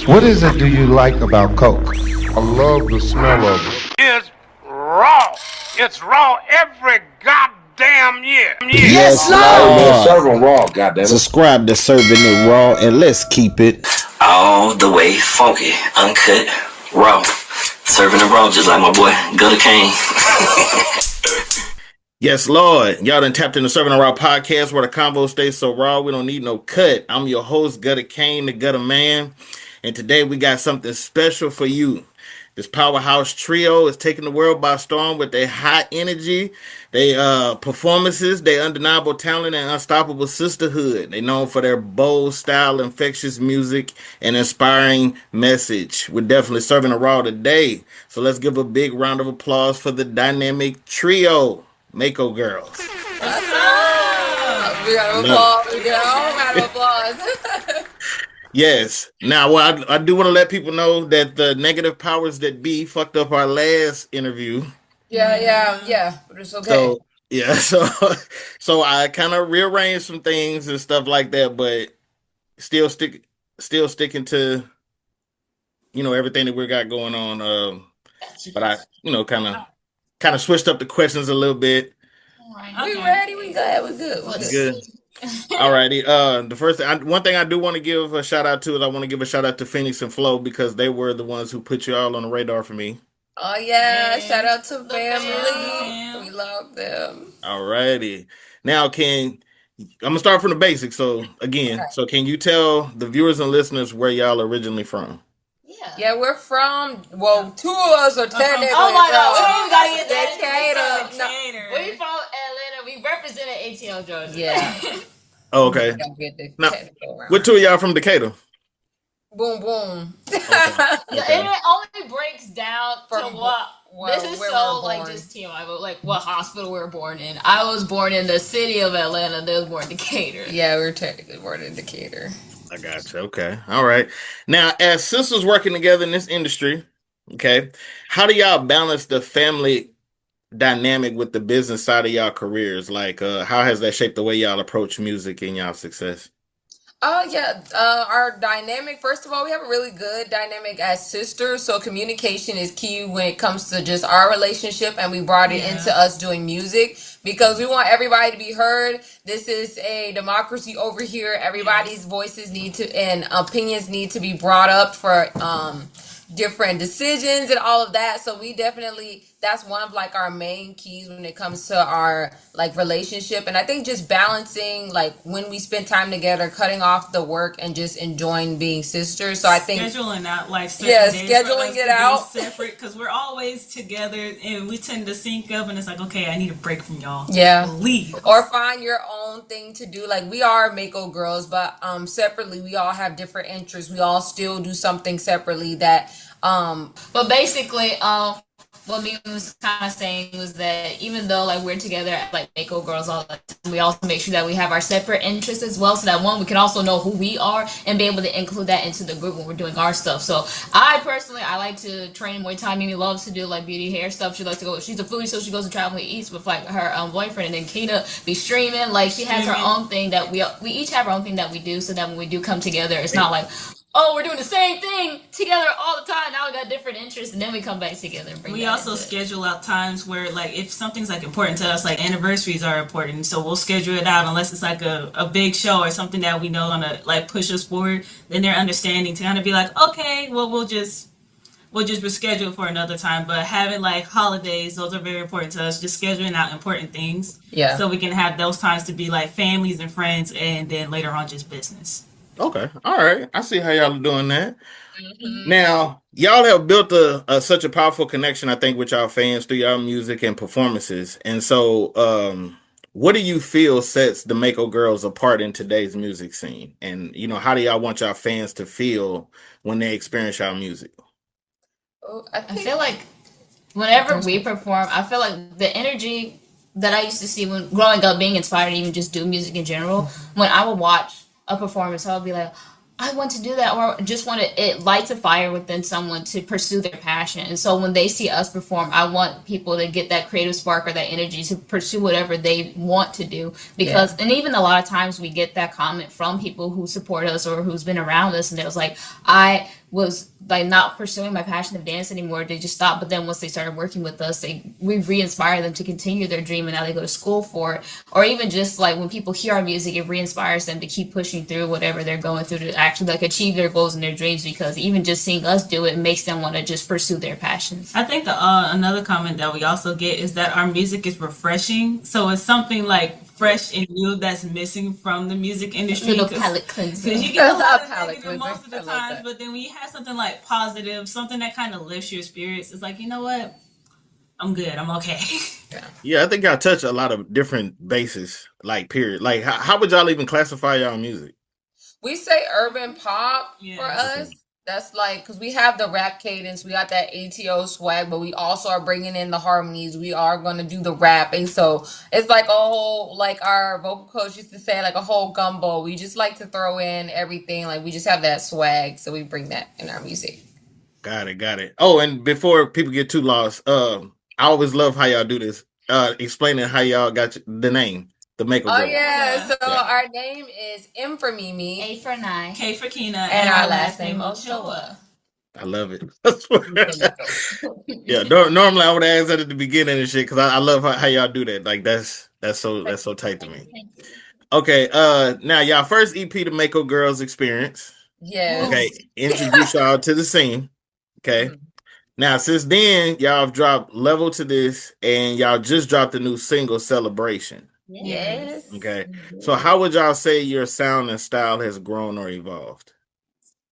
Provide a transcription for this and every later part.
What is it do you like about Coke? I love the smell of it. Is raw. It's raw every goddamn year. Yes, Lord. CIRV'N raw, goddammit. Subscribe to Serving It Raw and let's keep it all the way funky, uncut, raw. Serving it raw just like my boy Gutter Kane. Yes, Lord. Y'all done tapped in the Serving It Raw podcast where the convo stays so raw we don't need no cut. I'm your host, Gutter Kane, the Gutter Man. And today we got something special for you. This powerhouse trio is taking the world by storm with their high energy, their performances, their undeniable talent, and unstoppable sisterhood. They're known for their bold style, infectious music, and inspiring message. We're definitely serving a raw today. So let's give a big round of applause for the dynamic trio, MAKO Girls. We got an applause. We got a whole round of applause. Yes. Now, well, I do want to let people know that the negative powers that be fucked up our last interview. Yeah. But it's okay. So yeah, so I kind of rearranged some things and stuff like that, but still sticking to everything that we got going on. But I kind of switched up the questions a little bit. We ready? We good. We're good. Alrighty. One thing I do want to give a shout out to is I want to give a shout out to Phoenix and Flo because they were the ones who put you all on the radar for me. Oh yeah, shout out to family. We love them. Alrighty. Now I'm gonna start from the basics. So again, so can you tell the viewers and listeners where y'all originally from? Yeah, we're from. Well, two of us are technically. Oh my God, we gotta get Decatur. No, we from Atlanta. We represented ATL, Georgia. Yeah. Oh, okay. Now, what two of y'all from Decatur? Boom, boom. Okay. It only breaks down From to what. This is so like just TMI, but like what hospital we were born in. I was born in the city of Atlanta. They was born in Decatur. Yeah, we were technically born in Decatur. I got you. Okay. All right. Now, as sisters working together in this industry, okay, how do y'all balance the family dynamic with the business side of y'all careers? Like, how has that shaped the way y'all approach music and y'all success? Our dynamic, first of all, we have a really good dynamic as sisters. So communication is key when it comes to just our relationship, and we brought it into us doing music because we want everybody to be heard. This is a democracy over here. Everybody's voices need to and opinions need to be brought up for different decisions and all of that. So we definitely, that's one of like our main keys when it comes to our like relationship. And I think just balancing like when we spend time together, cutting off the work and just enjoying being sisters. So I think scheduling out like scheduling it out separate because we're always together and we tend to sync up and it's like, okay, I need a break from y'all. Yeah. Leave. Or find your own thing to do. Like we are MAKO Girls, but separately we all have different interests. We all still do something separately that but basically what me was kind of saying was that even though like we're together like MAKO Girls all the time, we also make sure that we have our separate interests as well, so that one, we can also know who we are and be able to include that into the group when we're doing our stuff. So I personally, I like to train Muay Thai. Mimi loves to do like beauty hair stuff. She likes to go, she's a foodie, so she goes to travel and eats with like her boyfriend. And then Kita be streaming, like she has her own thing that we each have our own thing that we do, so that when we do come together, it's not like, oh, we're doing the same thing together all the time. Now we got different interests, and then we come back together. And we also schedule out times where, like, if something's like important to us, like anniversaries are important, so we'll schedule it out unless it's like a big show or something that we know gonna like push us forward. Then they're understanding to kind of be like, okay, well we'll just reschedule for another time. But having like holidays, those are very important to us. Just scheduling out important things, so we can have those times to be like families and friends, and then later on just business. Okay. All right. I see how y'all are doing that. Mm-hmm. Now, y'all have built such a powerful connection, I think, with y'all fans through y'all music and performances. And so, what do you feel sets the MAKO Girls apart in today's music scene? And, how do y'all want y'all fans to feel when they experience y'all music? I feel like whenever we perform, I feel like the energy that I used to see when growing up, being inspired to even just do music in general, when I would watch a performance, I would be like, I want to do that, or just want to, it lights a fire within someone to pursue their passion. And so when they see us perform, I want people to get that creative spark or that energy to pursue whatever they want to do. Because, and even a lot of times we get that comment from people who support us or who's been around us, and it was like, I was like not pursuing my passion of dance anymore. They just stopped. But then once they started working with us, we re-inspire them to continue their dream, and now they go to school for it. Or even just like when people hear our music, it re-inspires them to keep pushing through whatever they're going through to actually like achieve their goals and their dreams, because even just seeing us do it makes them want to just pursue their passions. I think the another comment that we also get is that our music is refreshing. So it's something like fresh and new that's missing from the music industry. Little palate cleanser. Because you get a lot of Palate negative cleanser. most of the I love times, that. but then when you have something like positive, something that kind of lifts your spirits, it's like, you know what? I'm good. I'm okay. Yeah, I think y'all touch a lot of different bases, like period. Like how would y'all even classify y'all music? We say urban pop Yeah. for us. That's like, because we have the rap cadence, we got that ATO swag, but we also are bringing in the harmonies. We are going to do the rapping. So it's like a whole, like our vocal coach used to say, like a whole gumbo. We just like to throw in everything. Like we just have that swag. So we bring that in our music. Got it. Oh, and before people get too lost, I always love how y'all do this. Explaining how y'all got the name, the MAKO Oh, Girls. yeah. So Yeah. our name is M for Mimi. A for Nye. K for Kina. And our last name Ochoa. I love it. Yeah. Normally I would ask that at the beginning and shit because I love how y'all do that. Like that's so tight to me. Okay, now y'all first EP, the MAKO Girls Experience. Yes. Okay, introduce y'all to the scene. Okay. Mhm. Now, since then, y'all have dropped Level to This, and y'all just dropped a new single, Celebration. Yes. Okay. So how would y'all say your sound and style has grown or evolved?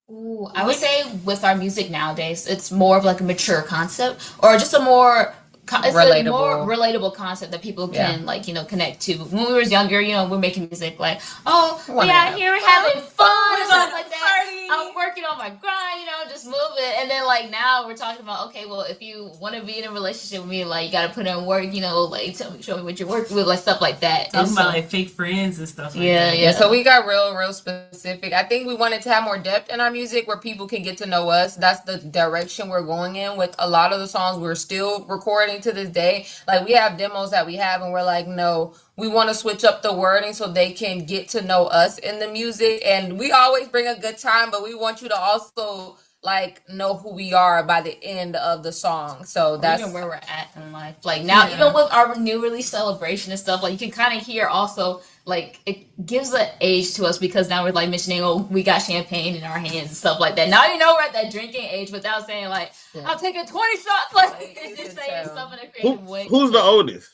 Ooh, I would say with our music nowadays, it's more of like a mature concept, or just a more it's a more Relatable. relatable concept that people Yeah. can like connect to. When we were younger, we're making music like, oh, we Wanna out have here having fun We're and stuff gonna like that. party. I'm working on my grind, just move it. And then like now we're talking about, okay, well, if you want to be in a relationship with me, like you got to put in work, like show me what you're working with, like stuff like that. Talking And about so- like fake friends and stuff like Yeah, that. yeah. So we got real specific. I think we wanted to have more depth in our music where people can get to know us. That's the direction we're going in with a lot of the songs we're still recording to this day. Like we have demos that we have and we're like, no, we want to switch up the wording so they can get to know us in the music. And we always bring a good time, but we want you to also like know who we are by the end of the song. So that's even where we're at in life. Like now, even with our new release celebration and stuff, like you can kind of hear also, like it gives an age to us because now we're like mentioning, oh, we got champagne in our hands and stuff like that. Now we're at that drinking age without saying like, I'll take a 20 shots, like you just can saying tell. stuff in a creative way. Who's the oldest?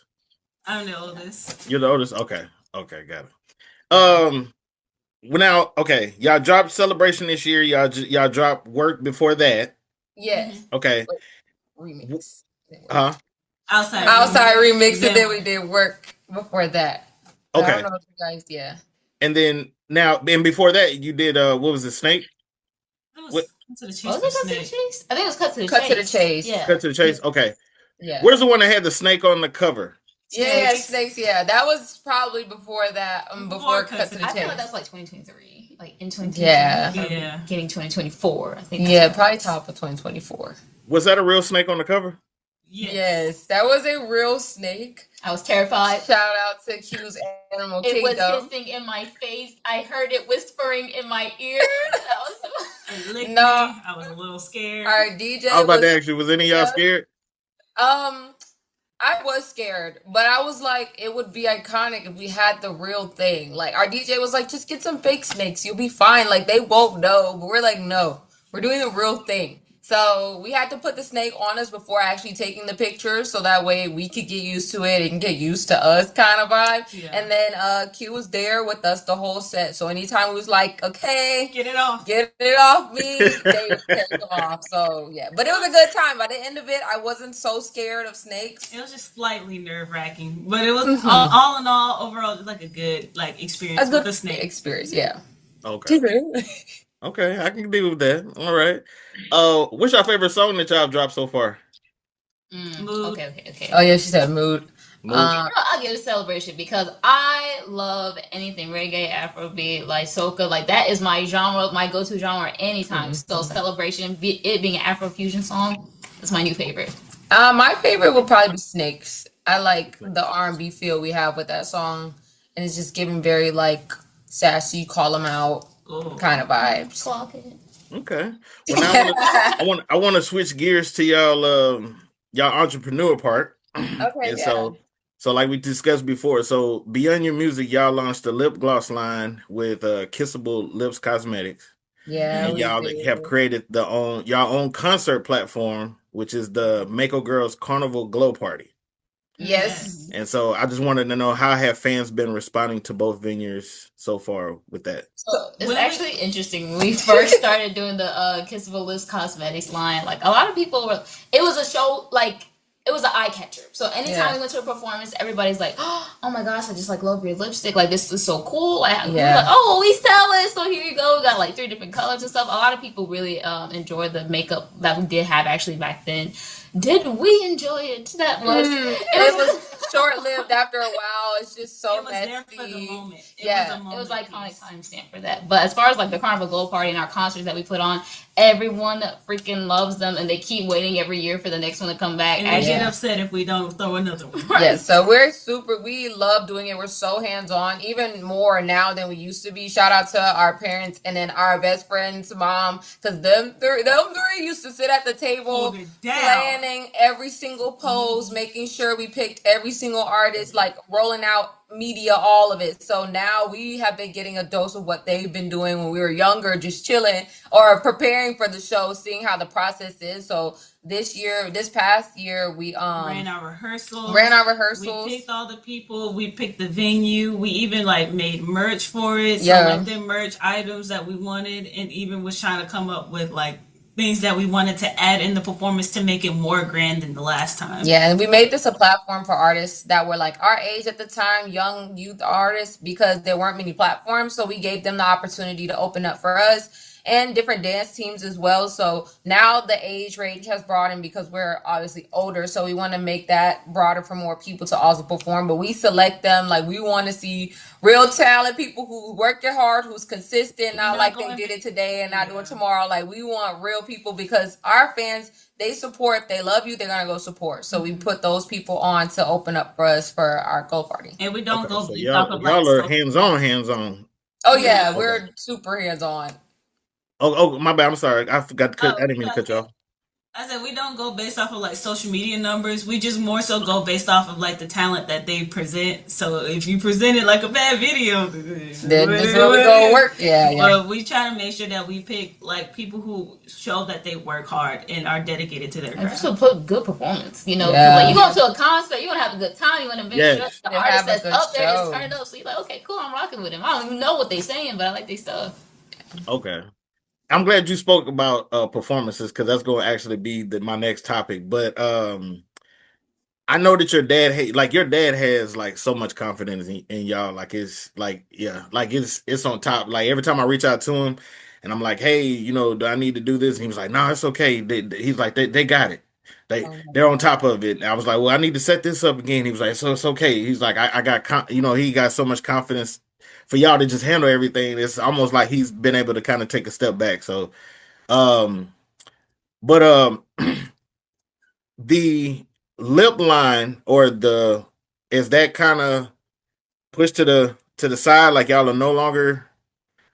I'm the oldest. You're the oldest? Okay, got it. Well, now, okay, y'all dropped Celebration this year. Y'all dropped Work before that. yes. Okay. Remix. Huh? Outside remix, and then we did Work before that. So I Okay. don't know if you guys, yeah. And then now, and before that, you did what was it, Snake? Cut to the Chase. Was it Cut to the Chase? I think it was Cut to the Cut Chase. to the Chase. Yeah. Cut to the Chase. Okay. Yeah. Where's the one that had the snake on the cover? Yeah, Snakes. Yeah, that was probably before that. Before Cut to the I feel Chase. like that's like 2023, like in 2023. Yeah. Getting 2024. I think. Yeah, probably top of 2024. Was that a real snake on the cover? Yes, that was a real snake. I was terrified. Shout out to Q's Animal It was Kingdom. hissing in my face. I heard it whispering in my ear. It licked No. me. I was a little scared. Our DJ I was about to ask you, was any of y'all scared? I was scared, but I was like, it would be iconic if we had the real thing. Like our DJ was like, just get some fake snakes, you'll be fine. Like they won't know, but we're like, no, we're doing the real thing. So we had to put the snake on us before actually taking the picture, so that way we could get used to it and get used to us kind of vibe. Yeah. And then Q was there with us the whole set. So anytime we was like, okay, Get it off. get it off me, they would take them off. So yeah, but it was a good time. By the end of it, I wasn't so scared of snakes. It was just slightly nerve wracking, but it was all in all, overall, just like a good experience A good with the snake. experience, yeah. Okay. Okay, I can deal with that. All right. What's your favorite song that y'all dropped so far? Mood. Okay. Oh yeah, she said mood. I'll give it a celebration because I love anything reggae, Afrobeat, like soca. Like that is my genre, my go-to genre anytime. So celebration, it being an Afrofusion song, is my new favorite. My favorite would probably be Snakes. I like the R&B feel we have with that song, and it's just giving very like sassy, call them out kind of vibes. Okay. Well, now I want to switch gears to y'all entrepreneur part. Okay, And so like we discussed before, so beyond your music, y'all launched a lip gloss line with Kissable Lips Cosmetics. Yeah, And y'all have created y'all own concert platform, which is the MAKO Girls Carnival Glow Party. Yes. And so I just wanted to know, how have fans been responding to both venues so far with that? So it's actually interesting. When we first started doing the Kissable Lips Cosmetics line, like a lot of people were, it was a show, like it was an eye catcher. So anytime we went to a performance, everybody's like, oh my gosh, I just like love your lipstick. Like this is so cool. Like, we're like, oh, we sell it. So here you go. We got like 3 different colors and stuff. A lot of people really enjoyed the makeup that we did have actually back then. Did we enjoy it that much? It was short-lived after a while. It's just so messy. There for the moment. It was iconic timestamp for that. But as far as like the Carnival Glow Party and our concerts that we put on, everyone freaking loves them, and they keep waiting every year for the next one to come back. And they get upset if we don't throw another one. Yeah, so we love doing it. We're so hands-on, even more now than we used to be. Shout out to our parents and then our best friend's mom, because them three used to sit at the table planning every single pose, making sure we picked every single artist, like rolling out media, all of it. So now we have been getting a dose of what they've been doing when we were younger, just chilling or preparing for the show, seeing how the process is. So this past year, we ran our rehearsals. We picked all the people. We picked the venue. We even like made merch for it. So like the merch items that we wanted, and even was trying to come up with like things that we wanted to add in the performance to make it more grand than the last time. Yeah, and we made this a platform for artists that were like our age at the time, young youth artists, because there weren't many platforms. So we gave them the opportunity to open up for us and different dance teams as well. So now the age range has broadened because we're obviously older. So we want to make that broader for more people to also perform. But we select them. Like, we want to see real talent, people who work it hard, who's consistent, not like they did it today and not do it tomorrow. Like, we want real people because our fans, they support. If they love you, they're going to go support. So we put those people on to open up for us for our Gold Party. And we don't go. So y'all are hands-on. Oh, yeah. We're super hands-on. Oh, my bad. I'm sorry. I forgot to cut. I didn't mean to cut you off. I said we don't go based off of like social media numbers. We just more so go based off of like the talent that they present. So if you present it like a bad video, then this is where we go work. Yeah. But we try to make sure that we pick like people who show that they work hard and are dedicated to their craft. Just to put good performance, you know. Like, you go to a concert, you want to have a good time. You want to make sure the artist that's up there is turned up. So you're like, okay, cool, I'm rocking with him. I don't even know what they're saying, but I like their stuff. Okay. I'm glad you spoke about performances, because that's going to actually be my next topic. But I know that your dad has like so much confidence in y'all. Like, it's like, like it's on top. Like, every time I reach out to him and I'm like, hey, you know, do I need to do this? And he was like, no, it's okay. He's like, they got it. They're on top of it. And I was like, well, I need to set this up again. He was like, so it's okay. He's like, I got, he got so much confidence for y'all to just handle everything. It's almost like he's been able to kind of take a step back. So, the lip line is that kind of pushed to the side? Like, y'all are no longer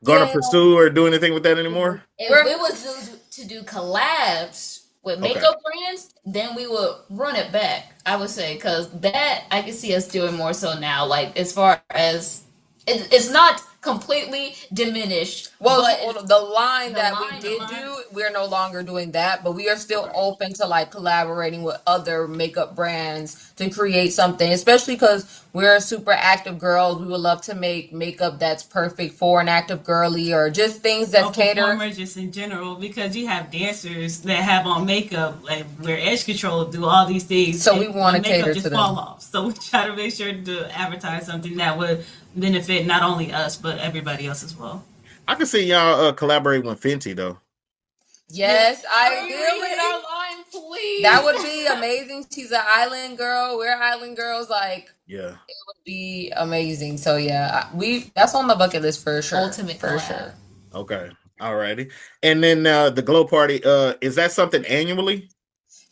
going to pursue or do anything with that anymore? If we was to do collabs with makeup brands, then we would run it back, I would say, because that I can see us doing more so now. Like, as far as it's not completely diminished. Well, the line that we did do, we're no longer doing that, but we are still open to like collaborating with other makeup brands to create something, especially because we're super active girls. We would love to make makeup that's perfect for an active girly, or just things that cater. Performers just in general, because you have dancers that have on makeup, like wear edge control, do all these things. So we want to cater to them. Fall off. So we try to make sure to advertise something that would benefit not only us but everybody else as well. I can see y'all collaborate with Fenty though. Yes, I hit our line, please. please. That would be amazing. She's an island girl. We're island girls. Like, Yeah. it would be amazing. So yeah, that's on the bucket list for sure. Ultimate for collab. sure. Okay. Alrighty. And then the glow party, is that something annually?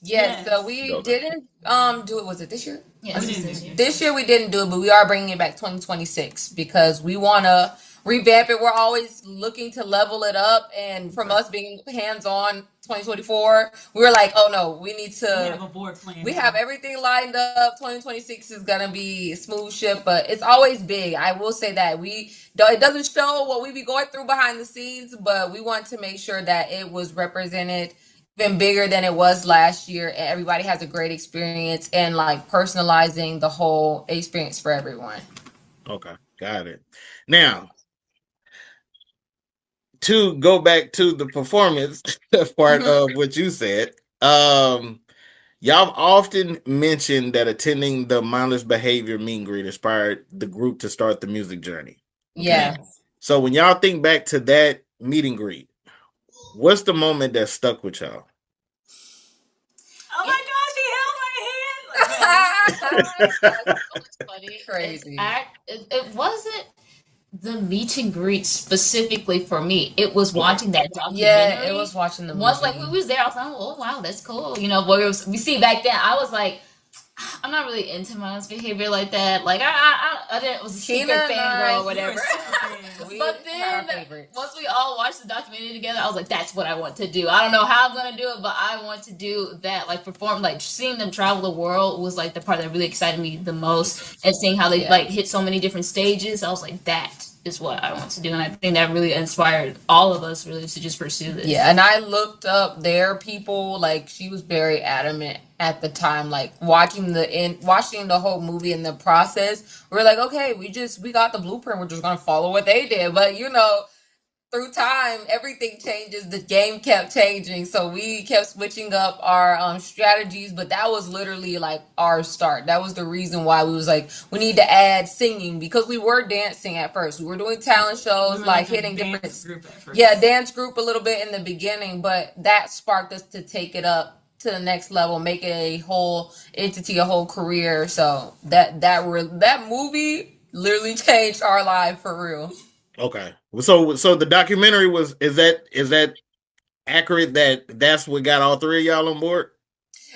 Yes, so Yes. we Okay. didn't do it. Was it this year? Yeah, We this didn't is do it. it. This year we didn't do it, but we are bringing it back 2026 because we want to revamp it. We're always looking to level it up, and from us being hands-on 2024, we were like, oh no, we need We have to. a board plan. We now. have everything lined up. 2026 is gonna be a smooth ship, but it's always big. I will say that it doesn't show what we be going through behind the scenes, but we want to make sure that it was represented even bigger than it was last year, and everybody has a great experience, and like personalizing the whole experience for everyone. Okay. Got it. Now, to go back to the performance part of what you said, y'all often mentioned that attending the Mindless Behavior meet and greet inspired the group to start the music journey. Yeah. So when y'all think back to that meet and greet, what's the moment that stuck with y'all? Oh my gosh, he held my hand. It's funny. Crazy. It wasn't the meet and greet specifically for me. It was watching that documentary. Yeah, it was watching the movie. Once like we was there, I was like, oh wow, that's cool. You know, but we see back then, I was like, I'm not really into mindless behavior like that. Like I didn't was a secret Keena and fangirl I- or whatever. But then once we all watched the documentary together, I was like, that's what I want to do. I don't know how I'm gonna do it, but I want to do that. Like perform, like seeing them travel the world was like the part that really excited me the most. And seeing how they like hit so many different stages, I was like, that is what I want to do. And I think that really inspired all of us really to just pursue this. Yeah, and I looked up their people. Like she was very adamant at the time. Like watching the whole movie and the process, we were like, okay, we got the blueprint. We're just gonna follow what they did. But through time, everything changes. The game kept changing, so we kept switching up our strategies. But that was literally like our start. That was the reason why we was like, we need to add singing because we were dancing at first. We were doing talent shows, like hitting different dance group a little bit in the beginning. But that sparked us to take it up to the next level, make it a whole entity, a whole career. So that movie literally changed our life for real. Okay. So the documentary is that accurate that's what got all three of y'all on board?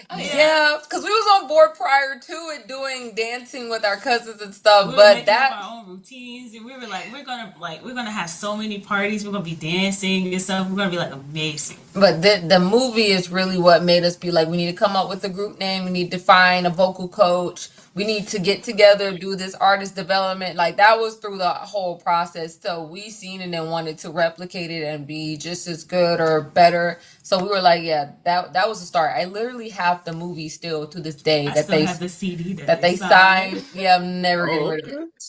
Oh, yeah, because we was on board prior to it doing dancing with our cousins and stuff. We but that our own routines, and we were like, we're gonna have so many parties. We're gonna be dancing and stuff. We're gonna be like amazing. But the movie is really what made us be like, we need to come up with a group name. We need to find a vocal coach. We need to get together, do this artist development. Like that was through the whole process. So we seen it and wanted to replicate it and be just as good or better. So we were like, yeah, that was the start. I literally have the movie still to this day I still have the CD that they signed. Yeah, I'm never getting rid of it.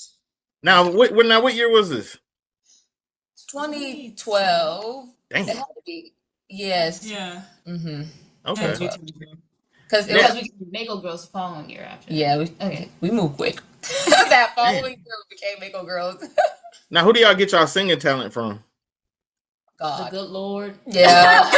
Now what year was this? 2012. Dang. It had to be. Yes. Yeah. Mm-hmm. Okay. Because it was MAKO Girls the following year after. Yeah, we moved quick. That following year became MAKO Girls. Now, who do y'all get y'all singing talent from? God. The good Lord. Yeah.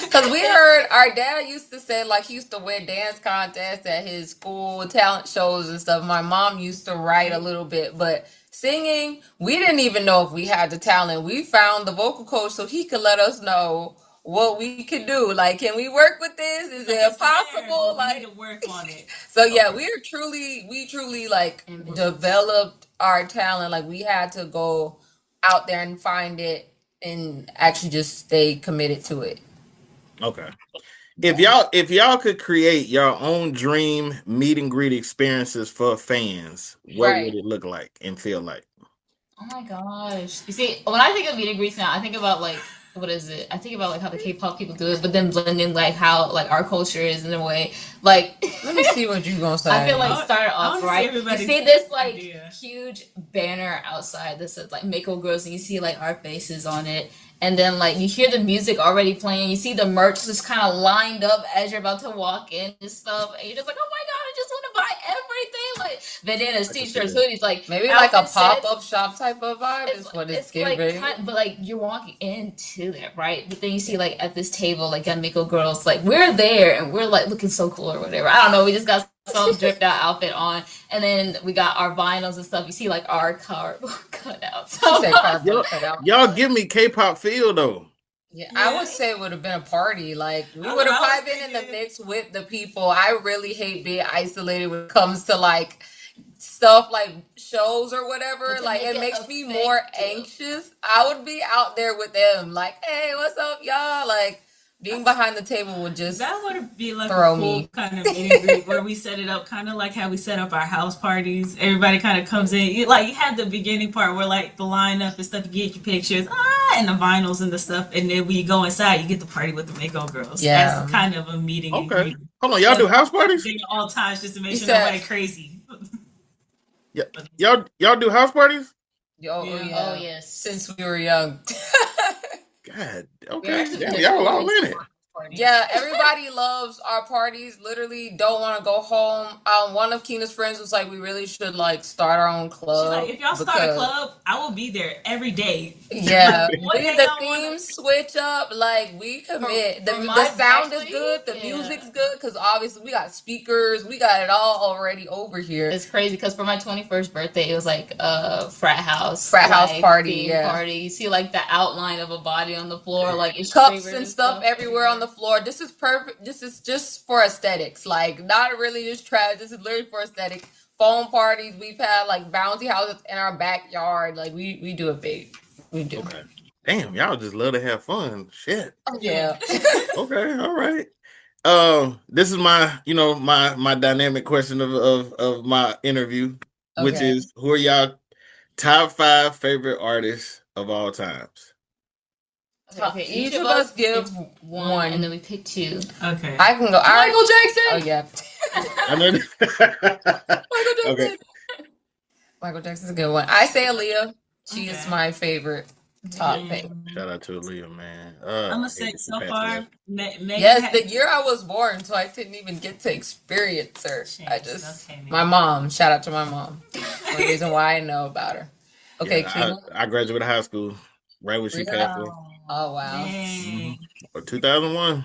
Because we heard our dad used to say, like, he used to win dance contests at his school, talent shows and stuff. My mom used to write a little bit, but singing, we didn't even know if we had the talent. We found the vocal coach so he could let us know what we could do. Like, can we work with this? Is it possible? Like, we need to work on it. So yeah, we truly like developed our talent. Like we had to go out there and find it and actually just stay committed to it. Okay. If y'all could create your own dream meet and greet experiences for fans, what would it look like and feel like? Oh my gosh. You see, when I think of meet and greets now, I think about like, what is it? I think about like how the K-pop people do it, but then blending like how like our culture is in a way. Like, let me see what you're gonna say. I feel like start off right. You see this like huge banner outside that says like MAKO Girls, and you see like our faces on it, and then like you hear the music already playing. You see the merch just kind of lined up as you're about to walk in and stuff, and you're just like, oh my god, I just want to buy everything. Like bandanas, can see t-shirts, that. hoodies, like Maybe like a outfit sets. pop-up shop type of vibe is what it's like giving. but like you're walking into that, right? But then you see like at this table, like at MAKO Girls, like we're there and we're like looking so cool or whatever. I don't know. We just got some dripped out outfit on, and then we got our vinyls and stuff. You see like our cardboard cutouts. She said cardboard cutout. Y'all give me K-pop feel though. Yeah, I would say it would have been a party. Like we Oh, would have I was probably been in the mix with the people. I really hate being isolated when it comes to like stuff like shows or whatever. But to Like make it it makes me more effective. anxious. I would be out there with them, like, hey, what's up, y'all? Like being behind the table would just That would be like throw a cool me. kind of meet and greet where we set it up kind of like how we set up our house parties. Everybody kind of comes in. You have the beginning part where like the lineup and stuff, you get your pictures, and the vinyls and the stuff, and then when you go inside, you get the party with the MAKO Girls. Yeah. That's kind of a meeting and Okay. greet. Hold on, y'all do house parties? At all times just to make You sure said- nobody crazy. Yeah. Y'all do house parties? Oh, Yeah. yeah. Oh yes. Since we were young. God, We're okay. actually Yeah, doing y'all all always in it. parties. Yeah, everybody loves our parties. Literally don't want to go home. One of Keena's friends was like, we really should like start our own She's club. like, if y'all start a because- club, I will be there every day. Yeah, Like, what we, day the y'all wanna- themes switch up. Like we commit. For The my sound is actually, good. The yeah. music's good because obviously we got speakers. We got it all already over here. It's crazy because for my 21st birthday, it was like a frat house Frat house party, theme yeah. party. You see like the outline of a body on the floor, like it's Cups streamers and stuff everywhere on the floor. This is perfect. This is just for aesthetics. Like not really just trash. This is literally for aesthetics. Phone parties. We've had like bouncy houses in our backyard. Like we do it big. We do. Okay. Damn, y'all just love to have fun. Shit. Oh, yeah. Okay, all right. This is my, my dynamic question of my interview, which Okay. is who are y'all top 5 favorite artists of all times? Okay, Each of us give one. and then we pick 2. Okay. I can go. Michael Jackson. Oh yeah. I know. Michael Jackson. Okay. Michael Jackson's a good one. I say Aaliyah. She is Okay. my favorite. Top Mm. favorite. Shout out to Aaliyah, man. I'm gonna I say hate to so pass far, that. Megan Yes, had- the year I was born, so I didn't even get to experience her. I Jeez, just okay, my mom. Shout out to my mom. The reason why I know about her. Okay, Yeah, Keena. I graduated high school right when she passed away. Oh wow. Dang. Or 2001.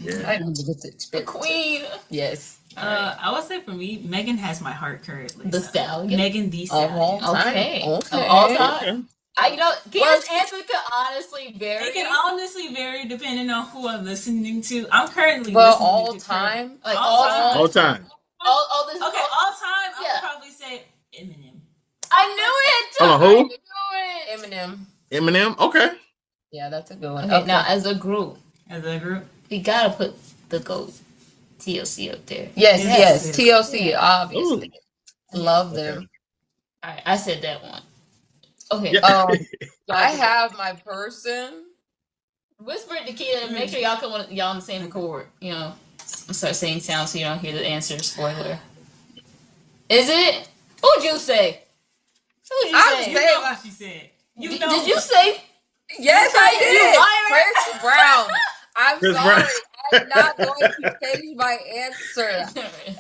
Yeah. I didn't even get to The experience. Queen. Her. Yes. I would say for me, Megan has my heart currently. The Stallion. Megan the Of all Stallion. time. Okay. Okay. Of all time. Okay. Kia's answer could honestly vary. It can honestly vary depending on who I'm listening to. I'm currently But listening all to time. Like all time. All time. all this. Okay, all time, I Yeah. would probably say Eminem. I knew it. Hold on, I who? knew it. Eminem. Eminem. Okay. Yeah, that's a good one. Okay, now as a group, As a group. we gotta put the GOAT TLC up there. Yes, Yes. yes. TLC, obviously. Ooh. Love Okay. them. All right, I said that one. Okay. Yeah. I have my person. Whisper it to Kia and make sure y'all on the same accord. I'll start saying sounds so you don't hear the answer. Spoiler. Is it? Who'd you say? Who'd you I'm say? You saying- know what she said. You Did, know. did you say? Yes, You I liar. did. Chris Brown. I'm Chris sorry. Brown. I'm not going to change my answer.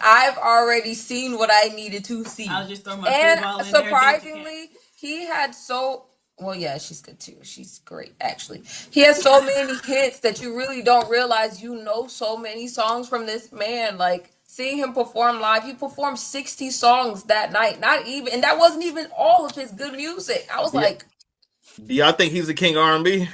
I've already seen what I needed to see. I'll just throw my And football in there. surprisingly, he had well, yeah, she's good too. She's great, actually. He has so many hits that you really don't realize you know so many songs from this man. Like seeing him perform live, he performed 60 songs that night. Not even, and that wasn't even all of his good music. I was Yeah. like, Do y'all think he's the king of R&B?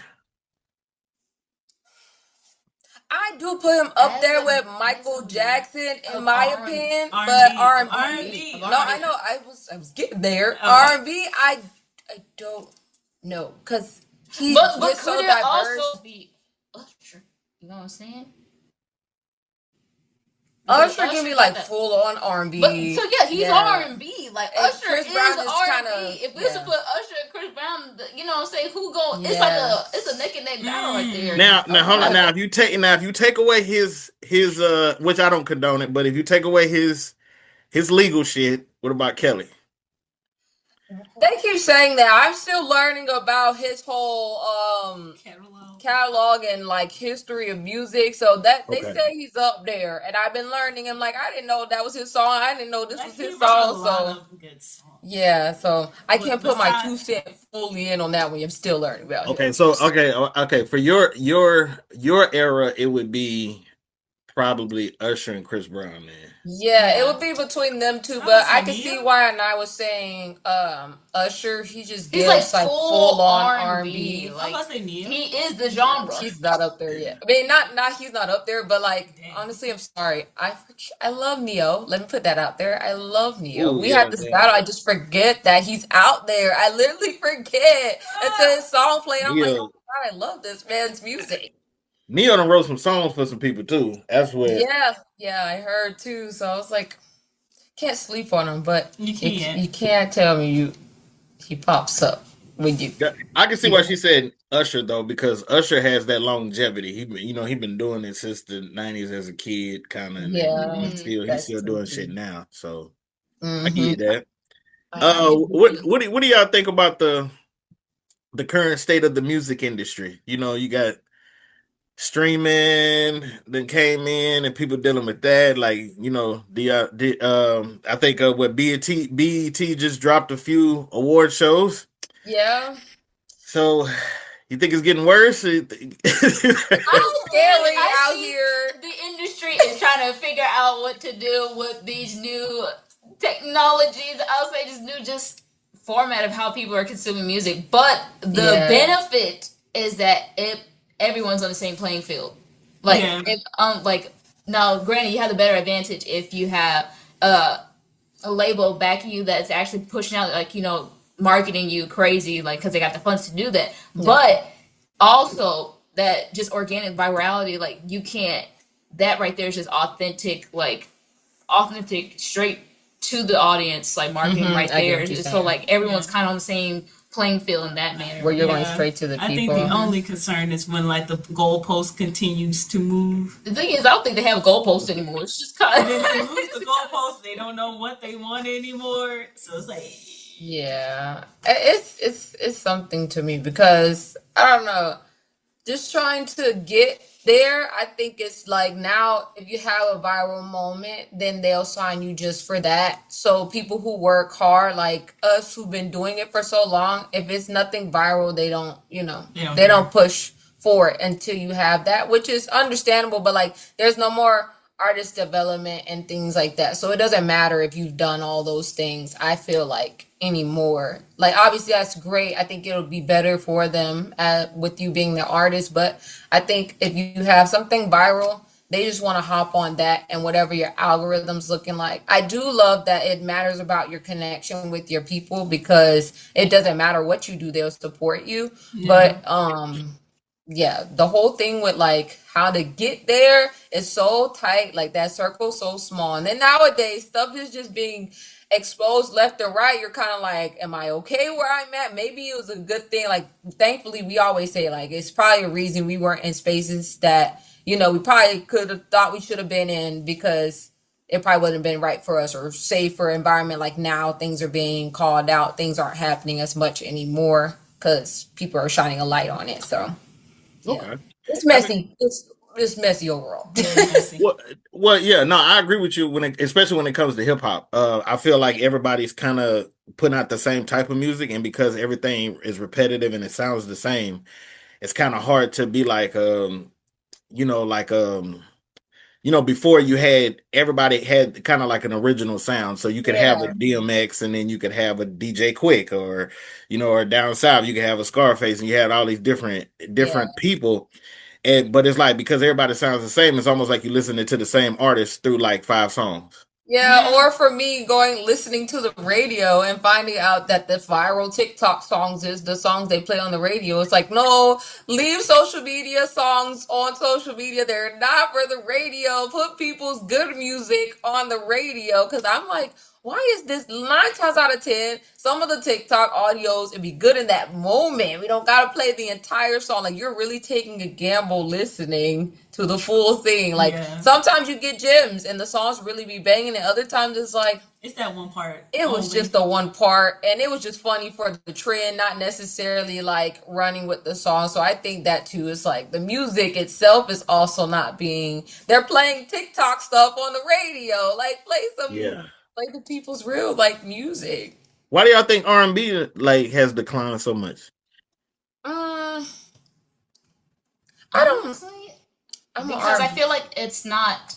I do put him up As there a- with Michael as a- Jackson in of my R&B. opinion, R&B, but of R&B. R&B. No, I know. I was getting there. Oh. R&B, I don't know because he's But just so could it diverse. also be Usher? You know what I'm saying? Usher give me got like that- full on R&B. But so yeah, he's Yeah. R&B. Like And Usher Chris is Brown is R&B. kinda- If we was yeah. to put Usher and Chris Brown, you know what I'm saying? Who go? It's Yeah. like it's a neck and neck battle right there. Now hold on. Now if you take away his which I don't condone it, but if you take away his legal shit, what about Kelly? They keep saying that. I'm still learning about his whole catalog and like history of music. So that they Okay. say he's up there, and I've been learning. I'm like, I didn't know that was his song. I didn't know this Like, was he his wrote a song. lot So of good songs. yeah, so I can't put my Besides, 2 cents fully in on that one. I'm still learning about him. Okay, so okay, for your era, it would be probably Usher and Chris Brown, man. Yeah, it yeah, would be between them two, I would but I say can see Nia. why. And I was saying, Usher, he just He's like gives like full full on R R and and B. B. I'm Like about to say Nia. he is the genre. He's not up there yet. I mean, not he's not up there, but like honestly, I'm sorry. I love Neo. Let me put that out there. I love Neo. Ooh, We yeah, had this man. battle. I just forget that he's out there. I literally forget until his song played. I'm like, oh Neo my god, I love this man's music. Neo done wrote some songs for some people too. That's what. Yeah, yeah, I heard too. So I was like, can't sleep on him, but You you can't. can't tell me he pops up when you. Yeah, I can see why she said Usher though, because Usher has that longevity. He been doing it since the '90s as a kid, kind of, and then Yeah, Mhm. he's that's still true doing shit too. now. So I Hmm. get that. I What do y'all think about the current state of the music industry? You know, you got streaming then came in and people dealing with that. Like, you know, I think what BET just dropped a few award shows. Yeah, So you think it's getting worse? it's really, scary I out think here. the industry is trying to figure out what to do with these new technologies. I'll say this new just format of how people are consuming music. But the Yeah, benefit is that everyone's on the same playing field. Like Yeah. if like now, granted, you have the better advantage if you have a label backing you that's actually pushing out, like, marketing you crazy, like, because they got the funds to do that. yeah, But also that just organic virality, like, you can't, that right there is just authentic, straight to the audience, like, marketing right I get there. what you're So, saying. like, everyone's Yeah. kind of on the same playing field in that manner. Where you're going Yeah. straight to the I think the people. only concern is when like the goalpost continues to move. The thing is, I don't think they have goalposts anymore. It's just kind And then they of lose the goalpost, they don't know what they want anymore. So it's like, Yeah, it's something to me because I don't know. Just trying to get there. I think it's like now, if you have a viral moment, then they'll sign you just for that. So people who work hard, like us who've been doing it for so long, if it's nothing viral, they don't, they don't they care. don't push for it until you have that, which is understandable. But like, there's no more artist development and things like that. So it doesn't matter if you've done all those things, I feel like, anymore. Like, obviously, that's great. I think it'll be better for them with you being the artist. But I think if you have something viral, they just want to hop on that and whatever your algorithm's looking like. I do love that it matters about your connection with your people because it doesn't matter what you do, they'll support you. Yeah. But yeah, the whole thing with like how to get there is so tight, like that circle so small. And then nowadays stuff is just being exposed left and right. You're kind of like, am I okay where I'm at? Maybe it was a good thing. Like, thankfully, we always say like it's probably a reason we weren't in spaces that, we probably could have thought we should have been in because it probably wouldn't have been right for us or safer environment. Like now things are being called out, things aren't happening as much anymore because people are shining a light on it. So yeah, Okay. it's messy. It's messy overall. Well, yeah, no, I agree with you especially when it comes to hip hop. I feel like everybody's kind of putting out the same type of music, and because everything is repetitive and it sounds the same, it's kind of hard to be like, you know, like, before everybody had kind of like an original sound. So you could have a Yeah, DMX and then you could have a DJ Quick or down south, you could have a Scarface and you had all these different yeah. people. But it's like because everybody sounds the same, it's almost like you listening to the same artist through like 5 songs. Yeah, or for me, listening to the radio and finding out that the viral TikTok songs is the songs they play on the radio. It's like, no, leave social media songs on social media. They're not for the radio. Put people's good music on the radio. Because I'm like, why is this 9 times out of 10? Some of the TikTok audios it'd be good in that moment. We don't gotta play the entire song. Like you're really taking a gamble listening to the full thing. Like sometimes you get gems and the songs really be banging, and other times it's like it's that one part. It was just the one part, and it was just funny for the trend, not necessarily like running with the song. So I think that too is like the music itself is also not being. They're playing TikTok stuff on the radio. Like play the people's real like music. Why do y'all think R&B like has declined so much? I don't. Because I feel like it's not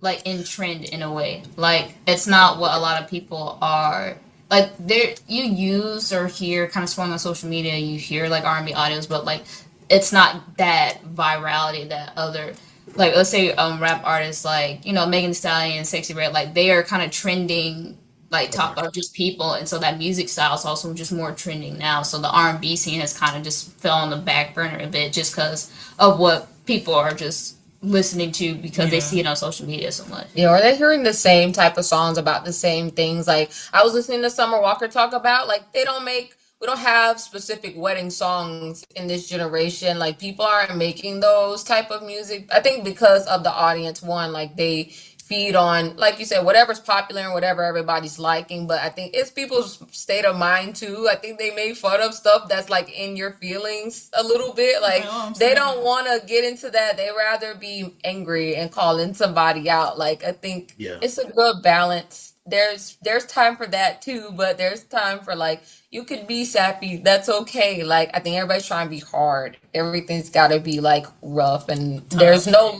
like in trend in a way. Like it's not what a lot of people are like. There you use or hear kind of scrolling on social media. You hear like R&B audios, but like it's not that virality that other like let's say rap artists like Megan Thee Stallion, Sexy Red, like they are kind of trending like top of just people, and so that music style is also just more trending now. So the R&B scene has kind of just fell on the back burner a bit just because of what people are just listening to because they see it on social media so much. Yeah, or they're hearing the same type of songs about the same things. Like I was listening to Summer Walker talk about like we don't have specific wedding songs in this generation. Like people aren't making those type of music. I think because of the audience, one, like they feed on, like you said, whatever's popular and whatever everybody's liking. But I think it's people's state of mind too. I think they make fun of stuff that's like in your feelings a little bit. Like they don't want to get into that. They rather be angry and calling somebody out. Like I think it's a good balance. There's time for that too, but there's time for like you could be sappy. That's okay. Like I think everybody's trying to be hard. Everything's got to be like rough, and there's no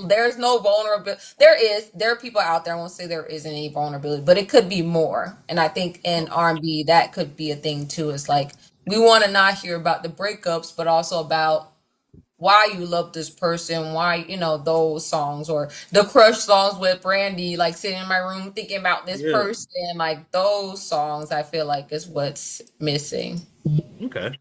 vulnerability. There are people out there. I won't say there isn't any vulnerability, but it could be more. And I think in R&B that could be a thing too. It's like we want to not hear about the breakups, but also about why you love this person, why those songs, or the crush songs with Brandy, like sitting in my room thinking about this person, like those songs I feel like is what's missing. Okay.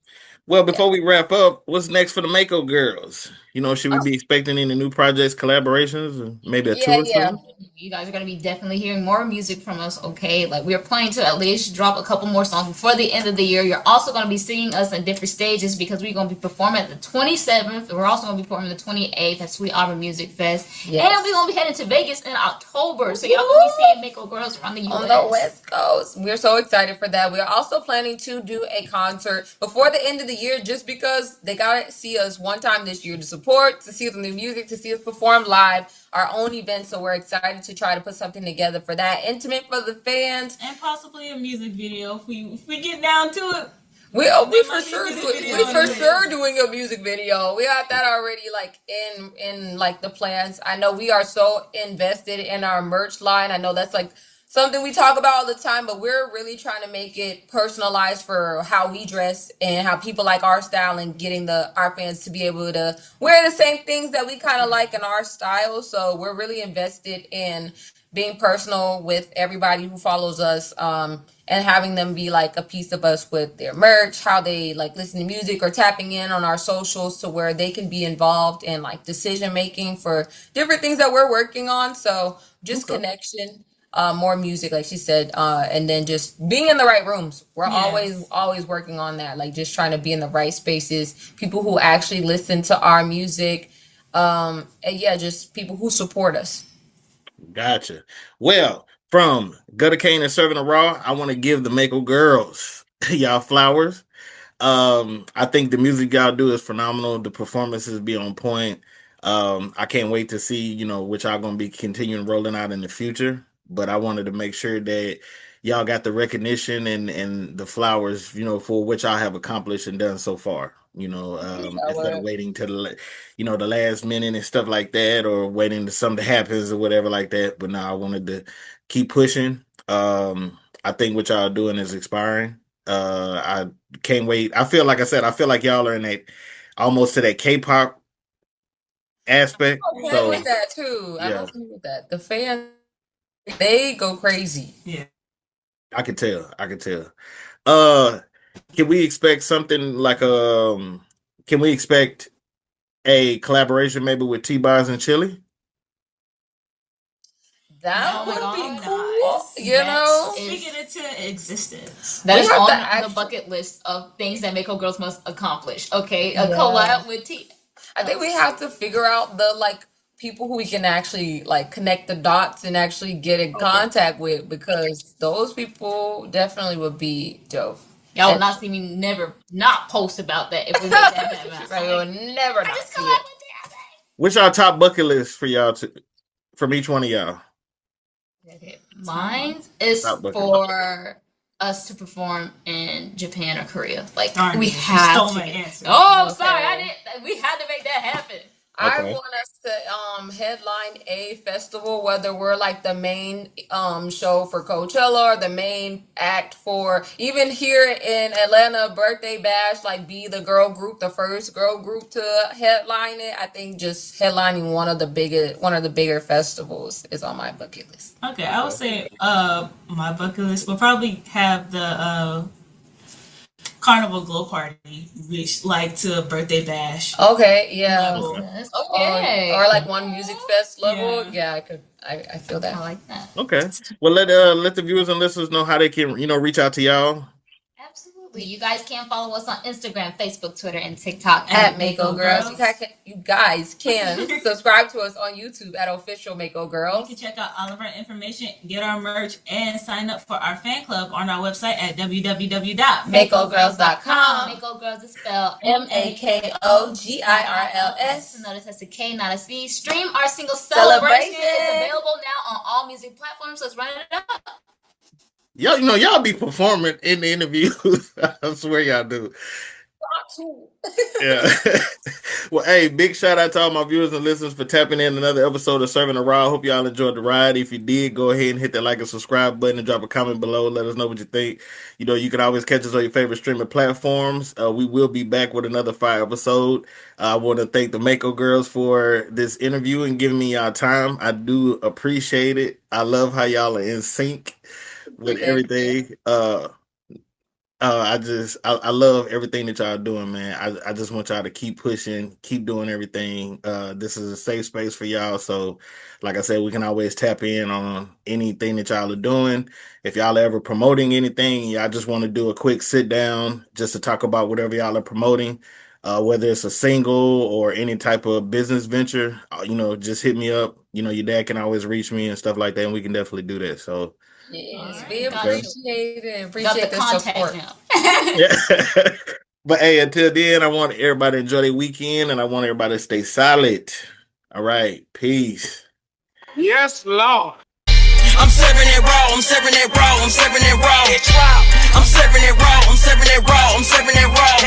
Well, before we wrap up, what's next for the MAKO Girls? Should we be expecting any new projects, collaborations, or maybe a tour soon? You guys are going to be definitely hearing more music from us, okay? Like, we're planning to at least drop a couple more songs before the end of the year. You're also going to be seeing us in different stages because we're going to be performing at the 27th. And we're also going to be performing the 28th at Sweet Auburn Music Fest. Yes. And we're going to be heading to Vegas in October. So y'all going to be seeing MAKO Girls around the U.S. On the West Coast. We're so excited for that. We're also planning to do a concert before the end of the year just because they got to see us one time this year to support, to see us in the music, to see us perform live, our own event. So we're excited to try to put something together for that, intimate for the fans, and possibly a music video if we get down to it. We for sure doing a music video. We got that already like in like the plans. I know we are so invested in our merch line. I know that's like something we talk about all the time, but we're really trying to make it personalized for how we dress and how people like our style, and getting our fans to be able to wear the same things that we kind of like in our style. So we're really invested in being personal with everybody who follows us, and having them be like a piece of us with their merch, how they like listen to music, or tapping in on our socials to where they can be involved in like decision making for different things that we're working on. So just connection. More music, like she said, and then just being in the right rooms. We're always working on that, like just trying to be in the right spaces, people who actually listen to our music, and just people who support us. Gotcha. Well, from Gutter Kane and CIRV'N IT RAW, I want to give the MAKO Girls y'all flowers. I think the music y'all do is phenomenal. The performances be on point. I can't wait to see, what y'all gonna be continuing rolling out in the future. But I wanted to make sure that y'all got the recognition and the flowers, for what y'all have accomplished and done so far. Instead of waiting to the last minute and stuff like that, or waiting to something happens or whatever like that. But now I wanted to keep pushing. I think what y'all doing is inspiring. I can't wait. I feel like y'all are in that almost to that KPop aspect. I'm okay with that too. I'm okay with that. The fans, they go crazy. Yeah, I can tell. Can we expect something like can we expect a collaboration maybe with T-Boz and Chili? That would be cool. Speak it into existence. That is on the the bucket list of things that MAKO Girls must accomplish. Okay, a collab with T. I think we have to figure out the people who we can actually connect the dots and actually get in contact with, because those people definitely would be dope. Y'all will not see me never not post about that if we make that happen. So you'll never not see it. What's our top bucket list for y'all from each one of y'all? Mine is for us to perform in Japan or Korea. We have to. Answer. Oh, okay. Sorry, I didn't. We had to make that happen. I want us to headline a festival, whether we're the main show for Coachella or the main act for, even here in Atlanta, Birthday Bash, be the girl group, the first girl group to headline it. I think just headlining one of the bigger festivals is on my bucket list. Okay, I would say my bucket list will probably have the Carnival Glow Party reach to a Birthday Bash. Okay, yeah. Level. Okay. Or One Music Fest level. Yeah, I feel that. I like that. Okay. Well, let the viewers and listeners know how they can reach out to y'all. Absolutely. You guys can follow us on Instagram, Facebook, Twitter, and TikTok at MAKO Girls. You guys can subscribe to us on YouTube at Official MAKO Girls. You can check out all of our information, get our merch, and sign up for our fan club on our website at www.makogirls.com. MAKO Girls is spelled MAKOGIRLS. Notice that's a K, not a C. Stream our single Celebration. It's available now on all music platforms. Let's run it up. Y'all be performing in the interviews. I swear y'all do. Yeah. Well, hey, big shout out to all my viewers and listeners for tapping in another episode of CIRV'N IT RAW. Hope y'all enjoyed the ride. If you did, go ahead and hit that like and subscribe button and drop a comment below. Let us know what you think. You can always catch us on your favorite streaming platforms. We will be back with another fire episode. I want to thank the MAKO Girls for this interview and giving me y'all time. I do appreciate it. I love how y'all are in sync with everything. I love everything that y'all doing, man. I just want y'all to keep pushing, keep doing everything. This is a safe space for y'all. So like I said, we can always tap in on anything that y'all are doing. If y'all are ever promoting anything, y'all just want to do a quick sit down just to talk about whatever y'all are promoting, whether it's a single or any type of business venture, just hit me up. Your dad can always reach me and stuff like that, and we can definitely do that. So yes, we appreciate it. Appreciate the support. Yeah. But hey, until then, I want everybody to enjoy their weekend, and I want everybody to stay solid. All right, peace. Yes, Lord. I'm serving it raw, I'm serving it raw, I'm serving it raw. I'm serving it raw, I'm serving it raw, I'm serving it raw.